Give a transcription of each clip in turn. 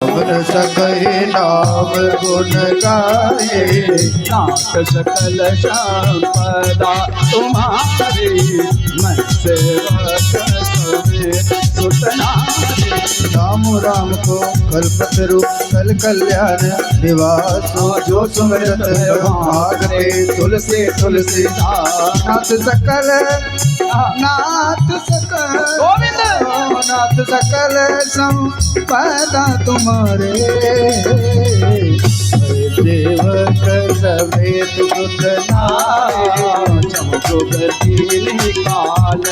सकहि नाम गुण गाए, नाथ सकल संपदा तुम्हारी, मैं सेवक समेत सुतनारी। राम राम को कल्पतरु कल कल्याण निवास, जो सुमिरत भागते तुलसी तुलसी नाथ सकल नाथ सकल नाथ सकल संपदा तुम्हारे, सेवक समेत सुत नारे। चमको गति निकाल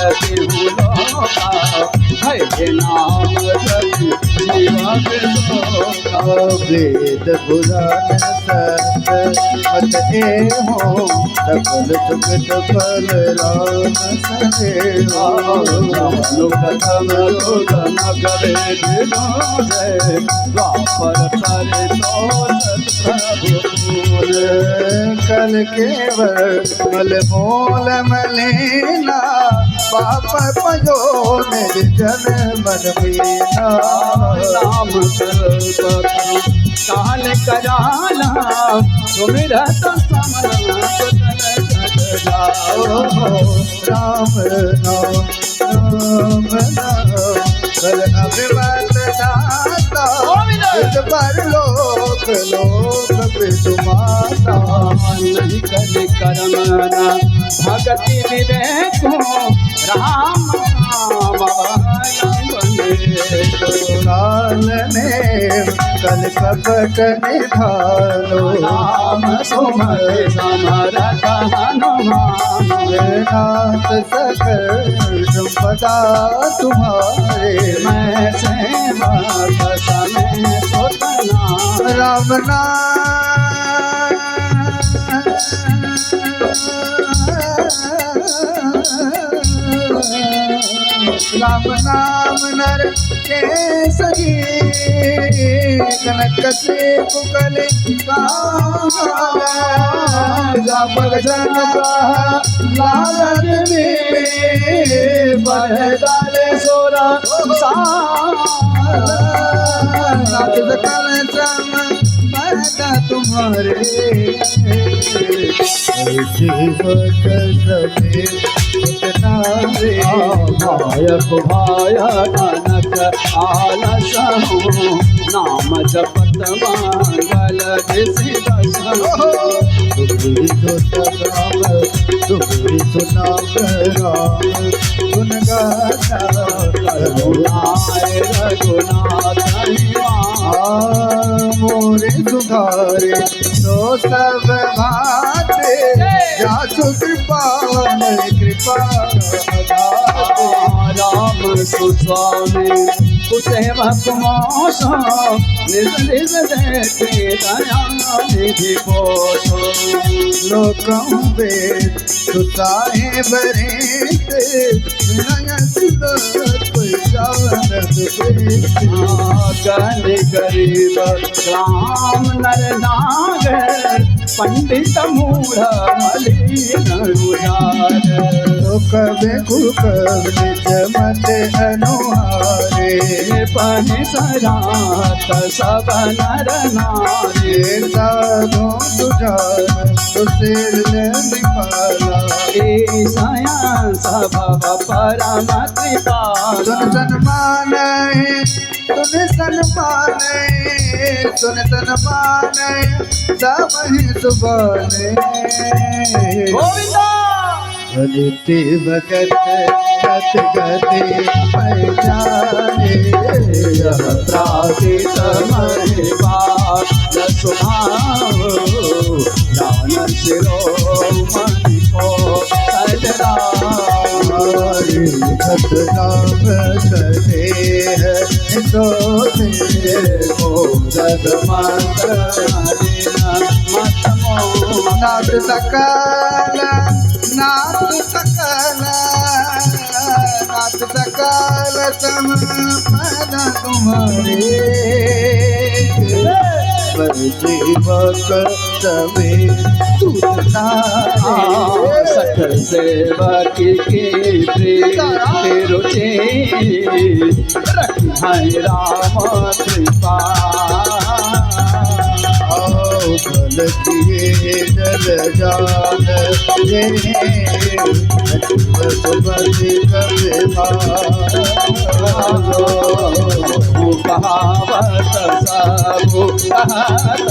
है नाम जपि जीवक सोगा। वेद पुराण सत मत हो, सकल सुखद फल राम सदेवा। प्रथम लोकन करे विनोदय, द्वापर करे तो सत्प्रभु। कल केवल मल मोल मलिना, पाप पजो निर्जन मन मीना। नाम कल्पतरु काल कराला, सुमिरत समर सकल जाओ। राम नाम राम नाम कल अभिमत दाता, इस पर लोक लोक विदुमाता। नहीं कल करमना भगति विवेको, राम काल ने कल कपट निधानो, नाम सुमर समरथ हनुमान। नाथ सकल संपदा तुम्हारे, मैं सेवक समेत सुतनारी। राम राम नाम नर केसरी, कनक से पुकल जापक जन लालन में बहदाले सोरा नाथ सकल संपदा तुम्हारे, सेवक समेत नारे। भायक भाय कनक आलस हो, नाम जपत मंगल दिसि दसहु। तुम्ही सुत राम तुम्ही सुनाम राम, गुण गाता करुणाय रघुनाथ मोरे सुधारे तो सब भाते, जासु कृपा कृपा राम सुस्वामी कुसेवक मोसो, निज निज देखे दया निधि पोषो। लोकं वेद सुताए बरेत, विनय सुदत जानत प्रेत। गण गरीब राम नर नागर, पंडित मूढ़ मलिन उजागर। कवे कुकव निज मत अनुहारे, पनि सरात सब नर नारी। साधु तुझार सुशील निपाला, ईशया सभव परम कृपाला। सुन सन्मान सुन सन्मान सुन सन्मान, सब ही सुबाने। गोविंदा अदिति भगत गत गति पहचाने, यह प्रासित महिमा सुनाओ, दान शिरोमणि को हरि भक्त नाम सदेह, तो को जग मंत्र मत मोह। नाथ सकल नाथ सकल नाथ सकल संपदा तुम्हारे, सेवक समेत सुत नारे। सठ सेवक की रुचि, रखी है राम कृपा। किए जल जान रे वसुमति कवि कहावत सबु कहत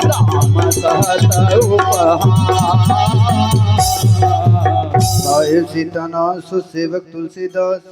राम सहत उपहार। गाये सीतानाथ सुसेवक तुलसीदास